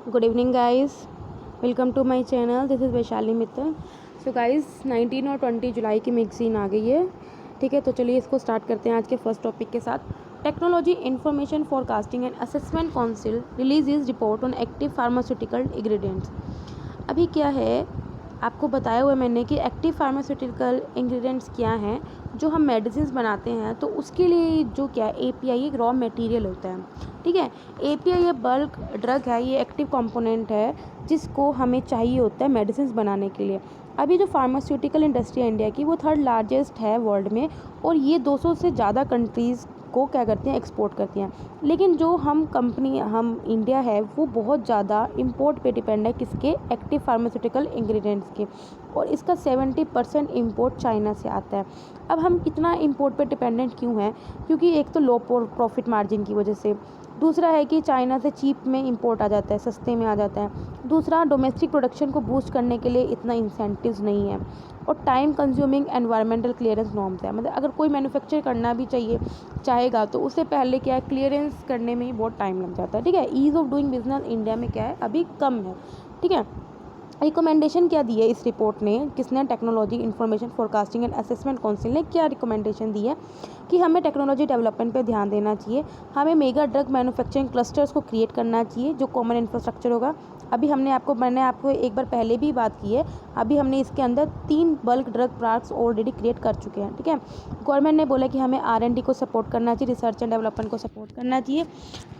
Good evening guys, welcome to my channel. This is Vaishali Mittal. So guys 19 और 20 जुलाई की magazine आ गई है। ठीक है, तो चलिए इसको स्टार्ट करते हैं आज के फर्स्ट टॉपिक के साथ। Technology information forecasting and assessment council release is report on active pharmaceutical ingredients. अभी क्या है, आपको बताया हुआ मैंने कि एक्टिव फार्मास्यूटिकल इंग्रेडिएंट्स क्या हैं। जो हम मेडिसिन बनाते हैं तो उसके लिए जो क्या है, एपीआई एक रॉ मटेरियल होता है। ठीक है, एपीआई ये बल्क ड्रग है, ये एक्टिव कंपोनेंट है जिसको हमें चाहिए होता है मेडिसिन बनाने के लिए। अभी जो फार्मास्यूटिकल इंडस्ट्री है इंडिया की, वो थर्ड लार्जेस्ट है वर्ल्ड में, और ये 200 से ज़्यादा कंट्रीज़ को क्या करती हैं, एक्सपोर्ट करती हैं। लेकिन जो हम इंडिया है वो बहुत ज़्यादा इंपोर्ट पे डिपेंड है, किसके, एक्टिव फार्मास्यूटिकल इंग्रेडिएंट्स के, और इसका 70% इंपोर्ट चाइना से आता है। अब हम इतना इंपोर्ट पे डिपेंडेंट क्यों हैं? क्योंकि एक तो लो प्रॉफिट मार्जिन की वजह से, दूसरा है कि चाइना से चीप में इंपोर्ट आ जाता है, सस्ते में आ जाता है। दूसरा, डोमेस्टिक प्रोडक्शन को बूस्ट करने के लिए इतना इंसेंटिव्स नहीं है, और time consuming environmental clearance norms है। मतलब अगर कोई मैन्युफैक्चर करना भी चाहेगा तो उससे पहले क्या है, क्लियरेंस करने में ही बहुत टाइम लग जाता है। ठीक है, ease of doing business India में क्या है, अभी कम है। ठीक है, रिकमेंडेशन क्या दी है इस रिपोर्ट ने, किसने, technology information forecasting and assessment council ने क्या रिकमेंडेशन दी है कि हमें टेक्नोलॉजी डेवलपमेंट पे ध्यान देना चाहिए। हमें मेगा ड्रग मैन्युफैक्चरिंग क्लस्टर्स को क्रिएट करना चाहिए जो कॉमन इंफ्रास्ट्रक्चर होगा। अभी मैंने आपको एक बार पहले भी बात की है। अभी हमने इसके अंदर 3 bulk drug parks already create कर चुके हैं। ठीक है, गवर्नमेंट ने बोला कि हमें R&D को सपोर्ट करना चाहिए, रिसर्च एंड डेवलपमेंट को सपोर्ट करना चाहिए।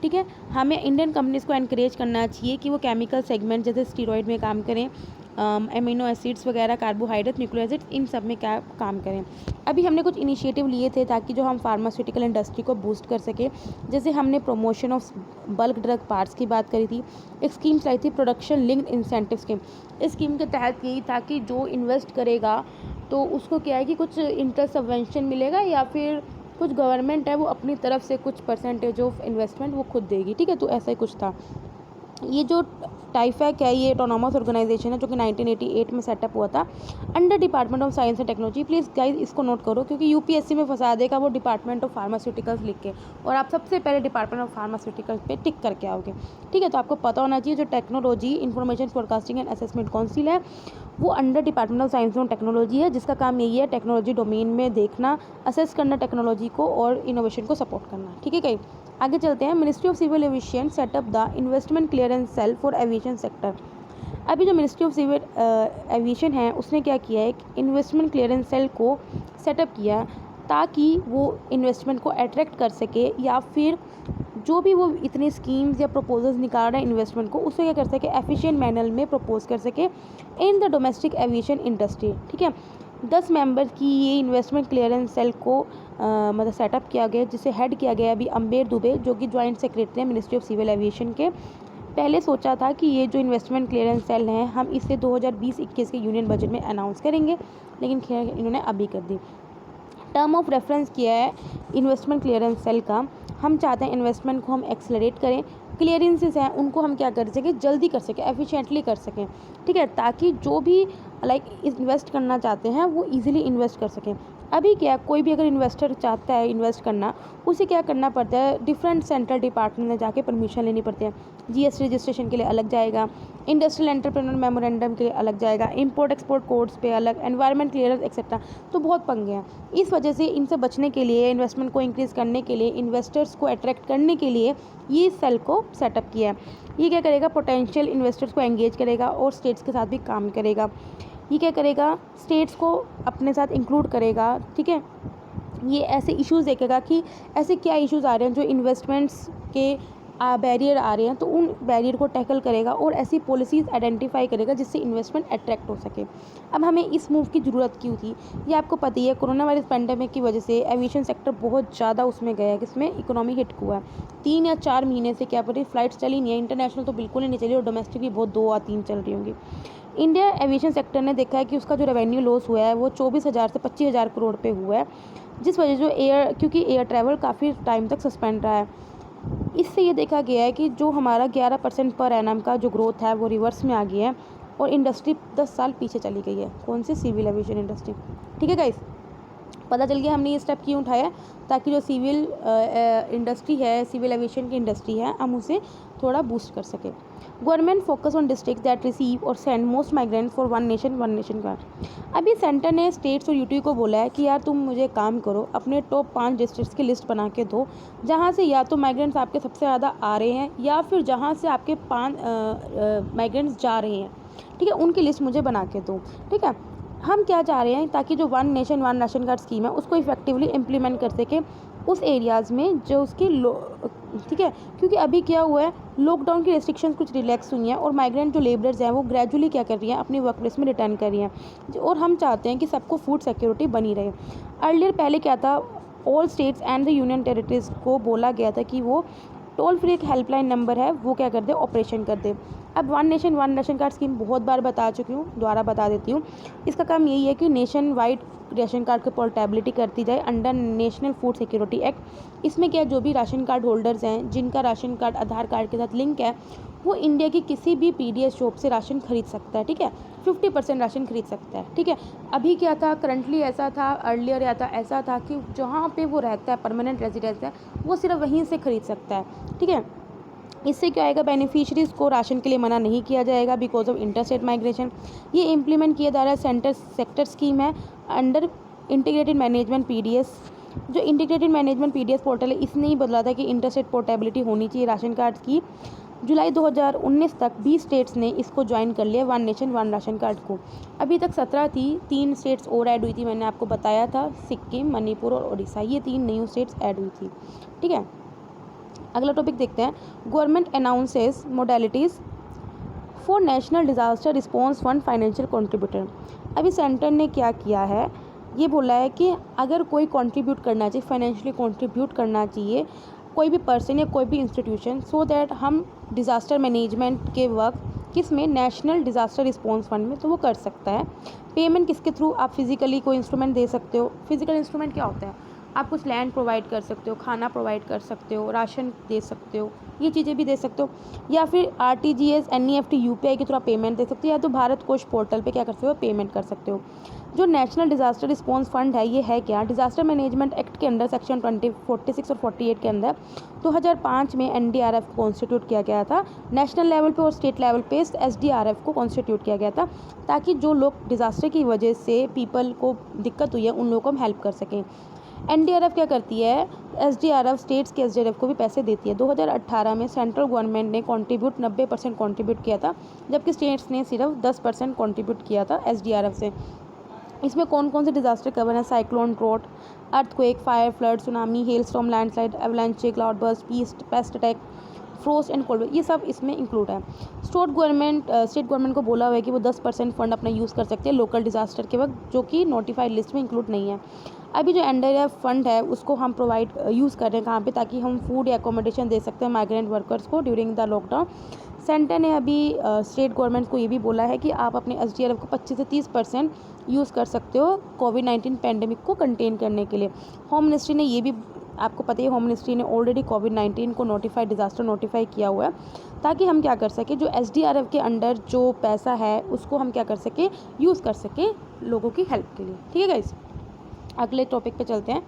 ठीक है, हमें इंडियन कंपनीज़ को एनकरेज करना चाहिए कि वो केमिकल सेगमेंट जैसे स्टीरॉयड में काम करें, एमिनो एसिड्स वगैरह, कार्बोहाइड्रेट, न्यूक्लिक एसिड्स, इन सब में क्या काम करें। अभी हमने कुछ इनिशिएटिव लिए थे ताकि जो हम फार्मास्यूटिकल इंडस्ट्री को बूस्ट कर सके। जैसे हमने promotion of bulk drug parts की बात करी थी, एक स्कीम चलाई थी प्रोडक्शन लिंक्ड इंसेंटिव स्कीम। इस स्कीम के तहत यही था कि जो इन्वेस्ट करेगा तो उसको क्या है कि कुछ इंटरेस्ट सबवेंशन मिलेगा, या फिर कुछ गवर्नमेंट है वो अपनी तरफ से कुछ परसेंटेज ऑफ इन्वेस्टमेंट वो खुद देगी। ठीक है, तो ऐसा ही कुछ था। ये जो टाइफैक है, ये ऑटोनॉमस ऑर्गेनाइजेशन है जो कि 1988 में सेटअप हुआ था under department of science and technology. Please guys इसको नोट करो, क्योंकि यूपीएससी में फंसा देगा वो डिपार्टमेंट ऑफ फार्मास्यूटिकल्स लिख के, और आप सबसे पहले डिपार्टमेंट ऑफ फार्मास्यूटिकल्स पे टिक करके आओगे। ठीक है, तो आपको पता होना चाहिए जो technology information forecasting and assessment council है वो under department of science and technology है, जिसका काम यही है टेक्नोलॉजी डोमेन में देखना, असेस करना टेक्नोलॉजी को, और इनोवेशन को सपोर्ट करना। ठीक है, कहीं आगे चलते हैं। Ministry of civil aviation set up the investment clearance cell for aviation sector. अभी जो मिनिस्ट्री ऑफ सिविल एविएशन है उसने क्या किया है, एक इन्वेस्टमेंट क्लियरेंस सेल को सेटअप किया ताकि वो इन्वेस्टमेंट को अट्रैक्ट कर सके, या फिर जो भी वो इतने स्कीम्स या प्रपोजल्स निकाल रहा है इन्वेस्टमेंट को, उसे क्या कर सके, एफिशिएंट मैनर में प्रपोज कर सके in the domestic aviation industry. ठीक है, 10 मेंबर्स की ये इन्वेस्टमेंट क्लियरेंस सेल को मतलब सेटअप किया गया, जिसे हेड किया गया अभी अम्बेर दुबे, जो कि ज्वाइंट सेक्रेटरी हैं मिनिस्ट्री ऑफ सिविल एविएशन के। पहले सोचा था कि ये जो इन्वेस्टमेंट क्लियरेंस सेल हैं हम इसे 2020-21 के यूनियन बजट में अनाउंस करेंगे, लेकिन खैर इन्होंने अभी कर दी। टर्म ऑफ रेफरेंस किया है इन्वेस्टमेंट क्लियरेंस सेल का। हम चाहते हैं इन्वेस्टमेंट को हम एक्सलरेट करें, क्लियरेंसेस हैं उनको हम क्या कर सकें, जल्दी कर सकें, एफिशिएंटली कर सकें। ठीक है, ताकि जो भी इन्वेस्ट करना चाहते हैं वो इजीली इन्वेस्ट कर सकें। अभी क्या, कोई भी अगर इन्वेस्टर चाहता है इन्वेस्ट करना, उसे क्या करना पड़ता है, डिफरेंट सेंट्रल डिपार्टमेंट में जाके परमिशन लेनी पड़ती है। जीएसटी रजिस्ट्रेशन के लिए अलग जाएगा, इंडस्ट्रियल एंटरप्रेन्योर मेमोरेंडम के लिए अलग जाएगा, इंपोर्ट एक्सपोर्ट कोड्स पे अलग, एनवायरनमेंट क्लियरेंस एक्सेट्रा। तो बहुत पंगे हैं। इस वजह से इनसे बचने के लिए, इन्वेस्टमेंट को इंक्रीज़ करने के लिए, इन्वेस्टर्स को अट्रैक्ट करने के लिए ये सेल को सेटअप किया है। ये क्या करेगा, पोटेंशियल इन्वेस्टर्स को एंगेज करेगा और स्टेट्स के साथ भी काम करेगा। ये क्या करेगा, स्टेट्स को अपने साथ इंक्लूड करेगा। ठीक है, ये ऐसे इश्यूज़ देखेगा कि ऐसे क्या इश्यूज़ आ रहे हैं जो इन्वेस्टमेंट्स के बैरियर आ रहे हैं, तो उन बैरियर को टैकल करेगा और ऐसी पॉलिसीज़ आइडेंटिफाई करेगा जिससे इन्वेस्टमेंट अट्रैक्ट हो सके। अब हमें इस मूव की ज़रूरत क्यों थी, ये आपको पता ही है। कोरोना वायरस पैंडेमिक की वजह से एविएशन सेक्टर बहुत ज़्यादा उसमें गया है, किसमें, इकोनॉमी हिट हुआ है। 3 या 4 महीने से क्या पता फ्लाइट्स चली नहीं है, इंटरनेशनल तो बिल्कुल ही नहीं चली, और डोमेस्टिक भी बहुत 2 या 3 चल रही होंगी। इंडिया एविएशन सेक्टर ने देखा है कि उसका जो रेवेन्यू लॉस हुआ है वो 24,000 से 25,000 करोड़ पे हुआ है, जिस वजह से क्योंकि एयर ट्रैवल काफ़ी टाइम तक सस्पेंड रहा है। इससे ये देखा गया है कि जो हमारा 11% पर एनम का जो ग्रोथ है वो रिवर्स में आ गया है, और इंडस्ट्री 10 साल पीछे चली गई है। कौन सी, सिविल एविएशन इंडस्ट्री। ठीक है गाइस, पता चल गया हमने ये स्टेप क्यों उठाया, ताकि जो सिविल इंडस्ट्री है, सिविल एविएशन की इंडस्ट्री है, हम उसे थोड़ा बूस्ट कर सकें। Government focus on district that receive और send most migrants for one nation card. अभी सेंटर ने स्टेट्स और यूटी को बोला है कि यार तुम मुझे काम करो, अपने टॉप 5 डिस्ट्रिक्ट्स की लिस्ट बना के दो, जहाँ से या तो माइग्रेंट्स आपके सबसे ज़्यादा आ रहे हैं या फिर जहाँ से आपके 5 माइग्रेंट्स जा रहे हैं, ठीक है, उनकी लिस्ट मुझे बना के दो। ठीक है, हम क्या चाह रहे हैं, ताकि जो one nation one ration card scheme है उसको इफेक्टिवली इम्प्लीमेंट कर सके उस एरियाज़ में जो उसकी ठीक है, क्योंकि अभी क्या हुआ है, लॉकडाउन की रेस्ट्रिक्शंस कुछ रिलैक्स हुई हैं और माइग्रेंट जो लेबरर्स हैं वो ग्रेजुअली क्या कर रही हैं, अपनी वर्क प्लेस में रिटर्न कर रही हैं, और हम चाहते हैं कि सबको फूड सिक्योरिटी बनी रहे। अर्लियर पहले क्या था, all states and the union territories को बोला गया था कि वो टोल फ्री एक हेल्पलाइन नंबर है वो क्या कर दे, ऑपरेशन कर दे। अब one nation one ration card scheme बहुत बार बता चुकी हूँ, दोबारा बता देती हूँ। इसका काम यही है कि नेशन वाइड राशन कार्ड की पोर्टेबिलिटी करती जाए under national food security act. इसमें क्या, जो भी राशन कार्ड होल्डर्स हैं जिनका राशन कार्ड आधार कार्ड के साथ लिंक है, वो इंडिया की किसी भी पीडीएस शॉप से राशन खरीद सकता है। ठीक है, 50% राशन खरीद सकता है। ठीक है, अभी क्या था, करंटली ऐसा था, अर्लियर ऐसा था कि जहाँ पे वो रहता है, परमानेंट रेजिडेंस है, वो सिर्फ वहीं से खरीद सकता है। ठीक है, इससे क्या आएगा, बेनिफिशरीज को राशन के लिए मना नहीं किया जाएगा बिकॉज ऑफ इंटरस्टेट माइग्रेशन। ये इम्प्लीमेंट किया जा रहा है सेक्टर स्कीम है अंडर इंटीग्रेटेड मैनेजमेंट पीडीएस। जो इंटीग्रेटेड मैनेजमेंट पीडीएस पोर्टल है, इसने ही बदला था कि इंटरस्टेट पोर्टेबिलिटी होनी चाहिए राशन कार्ड की। जुलाई 2019 तक 20 स्टेट्स ने इसको ज्वाइन कर लिया, one nation one ration card को। अभी तक 17 थी, 3 स्टेट्स और ऐड हुई थी, मैंने आपको बताया था, सिक्किम, मणिपुर और उड़ीसा, ये 3 न्यू स्टेट्स ऐड हुई थी। ठीक है, अगला टॉपिक देखते हैं, government announces modalities for national disaster response fund financial contributor. अभी सेंटर ने क्या किया है, ये बोला है कि अगर कोई कंट्रीब्यूट करना चाहिए, फाइनेंशियली कंट्रीब्यूट करना चाहिए कोई भी पर्सन या कोई भी इंस्टीट्यूशन, सो दैट हम डिज़ास्टर मैनेजमेंट के वक्त किस में, नेशनल डिज़ास्टर रिस्पॉन्स फंड में, तो वो कर सकता है। पेमेंट किसके थ्रू, आप फिजिकली कोई इंस्ट्रूमेंट दे सकते हो। फिजिकल इंस्ट्रूमेंट क्या होता है, आप कुछ लैंड प्रोवाइड कर सकते हो, खाना प्रोवाइड कर सकते हो, राशन दे सकते हो, ये चीज़ें भी दे सकते हो, या फिर आरटीजीएस, एनईएफटी, यूपीआई के थ्रू आप पेमेंट दे सकते हो, या तो भारत कोष पोर्टल पे क्या कर सकते हो, पेमेंट कर सकते हो। जो नेशनल डिज़ास्टर रिस्पॉन्स फंड है, ये है क्या, डिज़ास्टर मैनेजमेंट एक्ट के अंडर सेक्शन 46 और 48 के अंदर 2005 में एनडीआरएफ को कॉन्स्टिट्यूट किया गया था। नेशनल लेवल पे और स्टेट लेवल पे एसडीआरएफ को कॉन्स्टिट्यूट किया गया था, ताकि जो लोग डिज़ास्टर की वजह से पीपल को दिक्कत हुई है उन लोगों को हम हेल्प कर सकें। एनडीआरएफ क्या करती है, एसडीआरएफ स्टेट्स के एसडीआरएफ को भी पैसे देती है। 2018 में सेंट्रल गवर्नमेंट ने 90% कॉन्ट्रीब्यूट किया था, जबकि स्टेट्स ने सिर्फ 10% कॉन्ट्रीब्यूट किया था एसडीआरएफ से। इसमें कौन कौन से डिज़ास्टर कवर है, cyclone, drought, earthquake, fire, flood, tsunami, hailstorm, landslide, avalanche, cloud burst, pest attack, frost and cold, ये सब इसमें इंक्लूड है। स्टेट गवर्नमेंट को बोला हुआ है कि वो 10% फंड अपना यूज़ कर सकते हैं लोकल डिज़ास्टर के वक्त, जो कि नोटिफाइड लिस्ट में इंक्लूड नहीं है। अभी जो एनडीआरएफ फंड है उसको हम यूज़ कर रहे हैं कहाँ पे, ताकि हम फूड या एकोमोडेशन दे सकते हैं माइग्रेंट वर्कर्स को ड्यूरिंग द लॉकडाउन। सेंटर ने अभी स्टेट गवर्नमेंट को ये भी बोला है कि आप अपने एसडीआरएफ को 25 से 30% यूज़ कर सकते हो कोविड-19 पैंडेमिक को कंटेन करने के लिए। होम मिनिस्ट्री ने ये भी, आपको पता है, होम मिनिस्ट्री ने ऑलरेडी कोविड-19 को नोटिफाइड डिज़ास्टर नोटिफाई किया हुआ है, ताकि हम क्या कर सकें, जो एसडीआरएफ के अंडर जो पैसा है उसको हम क्या कर सकें, यूज़ कर सकें लोगों की हेल्प के लिए। ठीक है गाइस, अगले टॉपिक पे चलते हैं।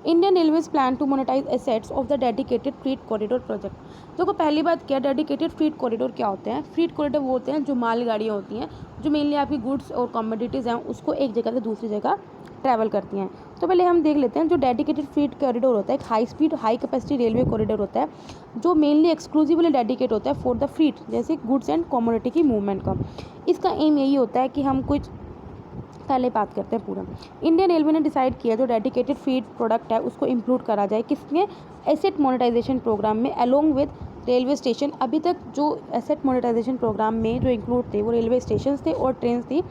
Indian railways plan to monetise assets of the dedicated freight corridor project. देखो पहली बात क्या, डेडिकेटेड फ्रीट कॉरिडोर क्या होते हैं। फ्रीट कॉरिडोर वो होते हैं जो मालगाड़ियाँ होती हैं, जो मेनली आपकी गुड्स और कमोडिटीज़ हैं उसको एक जगह से दूसरी जगह ट्रैवल करती हैं। तो पहले हम देख लेते हैं, जो डेडिकेटेड फ्रीट कॉरिडोर होता है, एक high speed high capacity railway corridor होता है, जो मेनली एक्सक्लूसिवली डेडिकेट होता है फॉर द फ्रीट, जैसे गुड्स एंड कमोडिटी की मूवमेंट का। इसका एम यही होता है कि हम कुछ, पहले बात करते हैं पूरा। इंडियन रेलवे ने डिसाइड किया जो डेडिकेटेड फीड प्रोडक्ट है उसको इंक्लूड करा जाए किसमें, एसेट मोनेटाइजेशन प्रोग्राम में, अलोंग विद रेलवे स्टेशन। अभी तक जो एसेट मोनेटाइजेशन प्रोग्राम में जो इंक्लूड थे वो रेलवे स्टेशन थे और ट्रेन थी,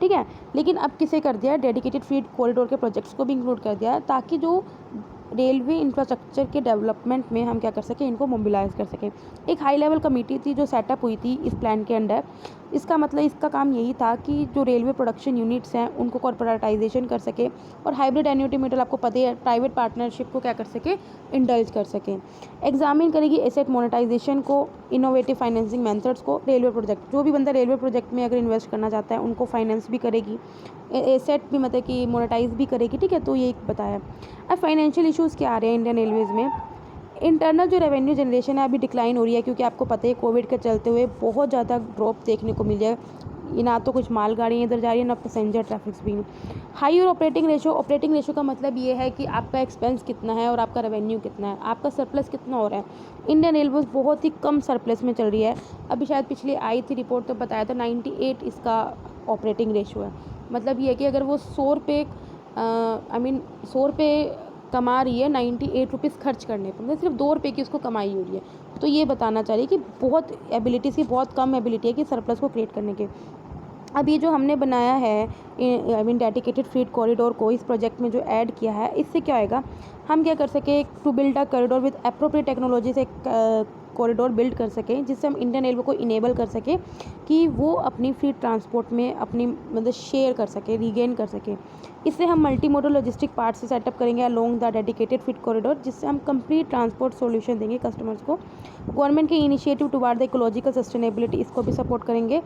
ठीक है, लेकिन अब किसे कर दिया, डेडिकेटेड फीड कॉरिडोर के प्रोजेक्ट्स को भी इंक्लूड कर दिया है, ताकि जो रेलवे इंफ्रास्ट्रक्चर के डेवलपमेंट में हम क्या कर सकें, इनको मोबिलाइज कर सकें। एक हाई लेवल कमेटी थी जो सेटअप हुई थी इस प्लान के अंडर, इसका मतलब इसका काम यही था कि जो रेलवे प्रोडक्शन यूनिट्स हैं उनको कॉर्पोरेटाइजेशन कर सके और हाइब्रिड एन्युटी मॉडल आपको पता ही है प्राइवेट पार्टनरशिप को क्या कर सके, इंडल्ज कर सके। एग्जामिन करेगी एसेट मोनेटाइजेशन को, इनोवेटिव फाइनेंसिंग मेथड्स को, रेलवे प्रोजेक्ट, जो भी बंदा रेलवे प्रोजेक्ट में अगर इन्वेस्ट करना चाहता है उनको फाइनेंस भी करेगी, एसेट भी मतलब कि मोनेटाइज भी करेगी, ठीक है। तो ये बताया। अब फाइनेंशियल इश्यूज़ क्या आ रहे हैं इंडियन रेलवेज़ में। इंटरनल जो रेवेन्यू जनरेशन है अभी डिक्लाइन हो रही है, क्योंकि आपको पता है कोविड के चलते हुए बहुत ज़्यादा ड्रॉप देखने को मिल है। ना तो कुछ मालगाड़ियाँ इधर जा रही है ना पैसेंजर ट्रैफिक्स भी। हाई और ऑपरेटिंग रेशो का मतलब ये है कि आपका एक्सपेंस कितना है और आपका रेवेन्यू कितना है, आपका सरप्लस कितना हो रहा है। इंडियन रेलवे बहुत ही कम सरप्लस में चल रही है। अभी शायद पिछली आई थी रिपोर्ट तो बताया था 98 इसका ऑपरेटिंग रेशो है। मतलब ये है कि अगर वो 100 रुपये 100 रुपये कमा रही है 98 रुपीज़ खर्च करने पर, मतलब सिर्फ 2 रुपये की उसको कमाई हो रही है। तो ये बताना चाह रही है कि बहुत एबिलिटीज़ की बहुत कम एबिलिटी है कि सरप्लस को क्रिएट करने के। अब ये जो हमने बनाया है डेडिकेटेड फ्रीट कॉरिडोर को इस प्रोजेक्ट में जो ऐड किया है, इससे क्या होएगा, हम क्या कर सके, to build a corridor with appropriate technology से कॉरिडोर बिल्ड कर सकें, जिससे हम इंडियन रेलवे को इनेबल कर सकें कि वो अपनी फ्री ट्रांसपोर्ट में अपनी मतलब शेयर कर सके, रीगेन कर सके। इससे हम मल्टी मोडल लॉजिस्टिक पार्ट से सेटअप करेंगे along the dedicated freight corridor, जिससे हम कंप्लीट ट्रांसपोर्ट सॉल्यूशन देंगे कस्टमर्स को। गवर्नमेंट के initiative toward the ecological sustainability, इसको भी सपोर्ट करेंगे,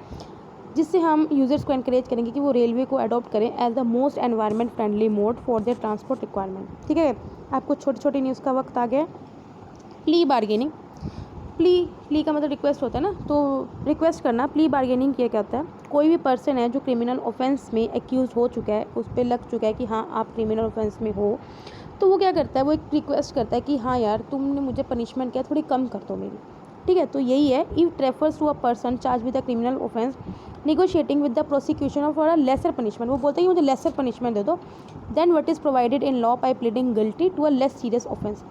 जिससे हम यूज़र्स को एनकरेज करेंगे कि वो रेलवे को अडॉप्ट करें as the most environment friendly mode for their transport requirement. ठीक है, आपको छोटी छोटी न्यूज़ का वक्त आ गया। प्ली बार्गेनिंग, प्ली का मतलब रिक्वेस्ट होता है ना, तो रिक्वेस्ट करना। प्ली बार्गेनिंग किया कहता है कोई भी पर्सन है जो क्रिमिनल ऑफेंस में एक्यूज हो चुका है, उस पर लग चुका है कि हाँ आप क्रिमिनल ऑफेंस में हो, तो वो क्या करता है, वो एक रिक्वेस्ट करता है कि हाँ यार तुमने मुझे पनिशमेंट किया, थोड़ी कम कर दो मेरी। ठीक है, तो यही है, if refers to a person charge with a criminal offence negotiating with the prosecution for a lesser punishment, वो बोलते हैं कि मुझे लेसर पनिशमेंट दे दो then what is provided in law by pleading guilty to a less serious offence.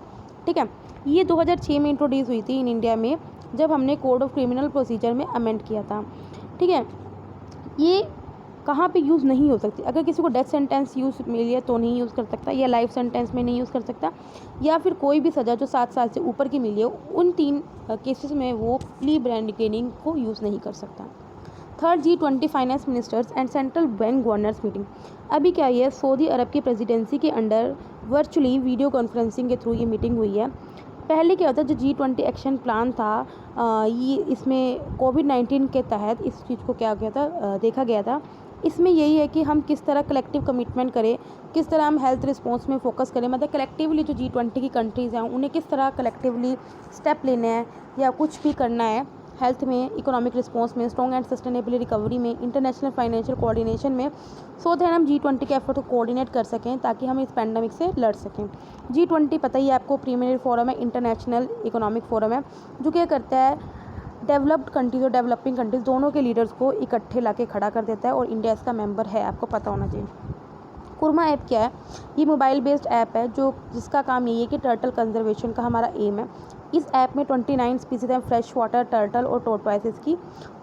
ठीक है, ये 2006 में इंट्रोड्यूस हुई थी इन इंडिया में, जब हमने कोड ऑफ क्रिमिनल प्रोसीजर में अमेंड किया था। ठीक है, ये कहाँ पे यूज़ नहीं हो सकती, अगर किसी को डेथ सेंटेंस यूज़ मिली है तो नहीं यूज़ कर सकता, या लाइफ सेंटेंस में नहीं यूज़ कर सकता, या फिर कोई भी सज़ा जो 7 साल से ऊपर की मिली है, उन 3 केसेस में वो प्ली बार्गेनिंग को यूज़ नहीं कर सकता। Third, G20 finance ministers and central bank governors meeting. अभी क्या है, सऊदी अरब की प्रेसिडेंसी के अंडर वर्चुअली वीडियो कॉन्फ्रेंसिंग के थ्रू ये मीटिंग हुई है। पहले क्या होता है, जो G20 एक्शन प्लान था, ये इसमें कोविड-19 के तहत इस चीज़ को क्या गया था, देखा गया था। इसमें यही है कि हम किस तरह कलेक्टिव कमिटमेंट करें, किस तरह हम हेल्थ रिस्पॉन्स में फोकस करें, मतलब कलेक्टिवली जो G20 की कंट्रीज़ हैं उन्हें किस तरह कलेक्टिवली स्टेप लेने हैं या कुछ भी करना है हेल्थ में, इकोनॉमिक रिस्पॉन्स में, स्ट्रॉन्ग एंड सस्टेनेबल रिकवरी में, इंटरनेशनल फाइनेंशियल कोऑर्डिनेशन में, सो दैट हम G20 के एफर्ट को कोऑर्डिनेट कर सकें ताकि हम इस पैंडमिक से लड़ सकें। G20 पता ही है आपको, प्रीमियर फोरम है, इंटरनेशनल इकोनॉमिक फोरम है, जो क्या करता है, डेवलप्ड कंट्रीज़ और डेवलपिंग कंट्रीज़ दोनों के लीडर्स को इकट्ठे लाके खड़ा कर देता है, और इंडिया इसका मेंबर है, आपको पता होना चाहिए। कुरमा ऐप क्या है, ये मोबाइल बेस्ड ऐप है जिसका काम यही है कि टर्टल कंजर्वेशन का हमारा एम है। इस ऐप में 29 स्पीसीज हैं फ्रेश वाटर टर्टल और टोर्टवाइसेस की।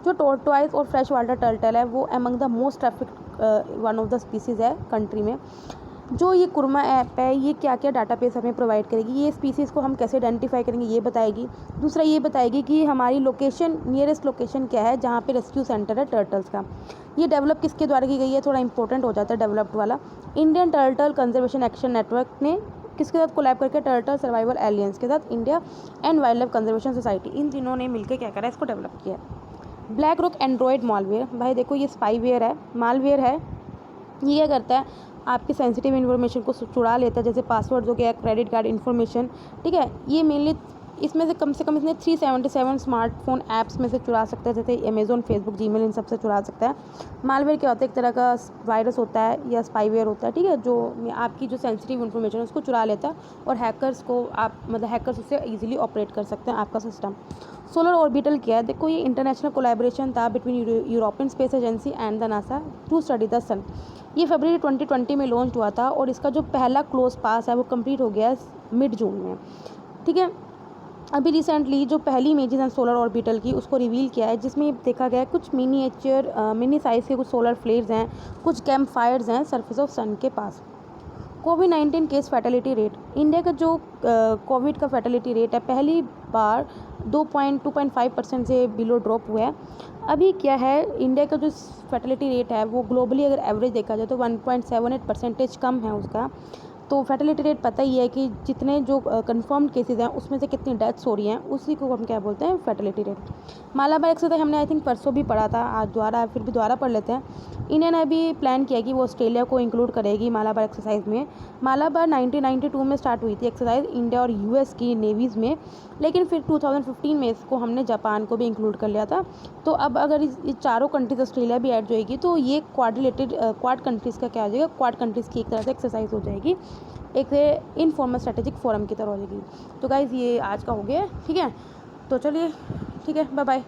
जो टोर्टवाइस और फ्रेश वाटर टर्टल है वो among the most traffic one of the species है कंट्री में। जो ये कुरमा ऐप है, ये क्या क्या डाटाबेस हमें प्रोवाइड करेगी, ये स्पीसीज़ को हम कैसे आइडेंटिफाई करेंगे ये बताएगी। दूसरा ये बताएगी कि हमारी लोकेशन, नियरेस्ट लोकेशन क्या है जहाँ पे रेस्क्यू सेंटर है टर्टल्स का। ये डेवलप किसके द्वारा की गई है, थोड़ा इंपॉर्टेंट हो जाता है डेवलप्ड वाला। Indian turtle conservation action network ने किसके साथ कोलैब करके, टर्टल सर्वाइवल एलियंस के साथ, India and wild life conservation society, इन तीनों ने मिलकर क्या करा है, इसको डेवलप किया है। ब्लैक रॉक एंड्रॉयड मालवेयर, भाई देखो ये स्पाईवेयर है, मालवेयर है। ये क्या करता है, आपकी सेंसिटिव इन्फॉर्मेशन को चुरा लेता है, जैसे पासवर्ड हो गया, क्रेडिट कार्ड इन्फॉर्मेशन। ठीक है, ये मेनली इसमें से कम इसने 377 स्मार्टफोन ऐप्स में से चुरा सकता है, जैसे अमेजोन, फेसबुक, जीमेल, इन सब से चुरा सकता है। मालवेयर क्या होता है, एक तरह का वायरस होता है या स्पाईवेयर होता है, ठीक है, जो आपकी जो सेंसिटिव इन्फॉर्मेशन है उसको चुरा लेता है, और हैकर्स को हैकर्स उससे ईजिली ऑपरेट कर सकते हैं आपका सिस्टम। सोलर ऑर्बिटल क्या है, देखो ये इंटरनेशनल कोलैबोरेशन था between European space agency and the NASA to study the sun. ये फरवरी 2020 में लॉन्च हुआ था, और इसका जो पहला क्लोज पास है वो कंप्लीट हो गया मिड जून में। ठीक है, अभी रिसेंटली जो पहली इमेजेस हैं सोलर ऑर्बिटल की उसको रिवील किया है, जिसमें देखा गया है कुछ मिनी साइज़ के कुछ सोलर फ्लेयर्स हैं, कुछ कैंप फायर्स हैं सरफेस ऑफ सन के पास। कोविड-19 केस फैटेलिटी रेट, इंडिया का जो कोविड का फैटेलिटी रेट है, पहली बार 2.5% से बिलो ड्रॉप हुआ है। अभी क्या है, इंडिया का जो फर्टिलिटी रेट है वो ग्लोबली अगर एवरेज देखा जाए तो 1.78% कम है उसका। तो फर्टिलिटी रेट पता ही है कि जितने जो कंफर्म्ड केसेस हैं उसमें से कितनी डेथ्स हो रही हैं, उसी को हम क्या बोलते हैं, फर्टिलिटी रेट। मालाबार एक्सरसाइज हमने आई थिंक परसों भी पढ़ा था, आज दोबारा फिर भी दोबारा पढ़ लेते हैं। इंडिया ने अभी प्लान किया कि वो ऑस्ट्रेलिया को इंक्लूड करेगी मालाबार एक्सरसाइज में। मालाबार 1992 में स्टार्ट हुई थी एक्सरसाइज इंडिया और यूएस की नेवीज़ में, लेकिन फिर 2015 में इसको हमने जापान को भी इंक्लूड कर लिया था। तो अब अगर ये चारों कंट्रीज, ऑस्ट्रेलिया भी ऐड जाएगी, तो ये क्वाड कंट्रीज़ का क्या हो जाएगा, क्वाड कंट्रीज़ की एक तरह से एक्सरसाइज हो जाएगी, एक इनफॉर्मल स्ट्रेटेजिक फोरम की तरह हो जाएगी। तो गाइज़ ये आज का हो गया, ठीक है। तो चलिए, ठीक है, बाय बाय।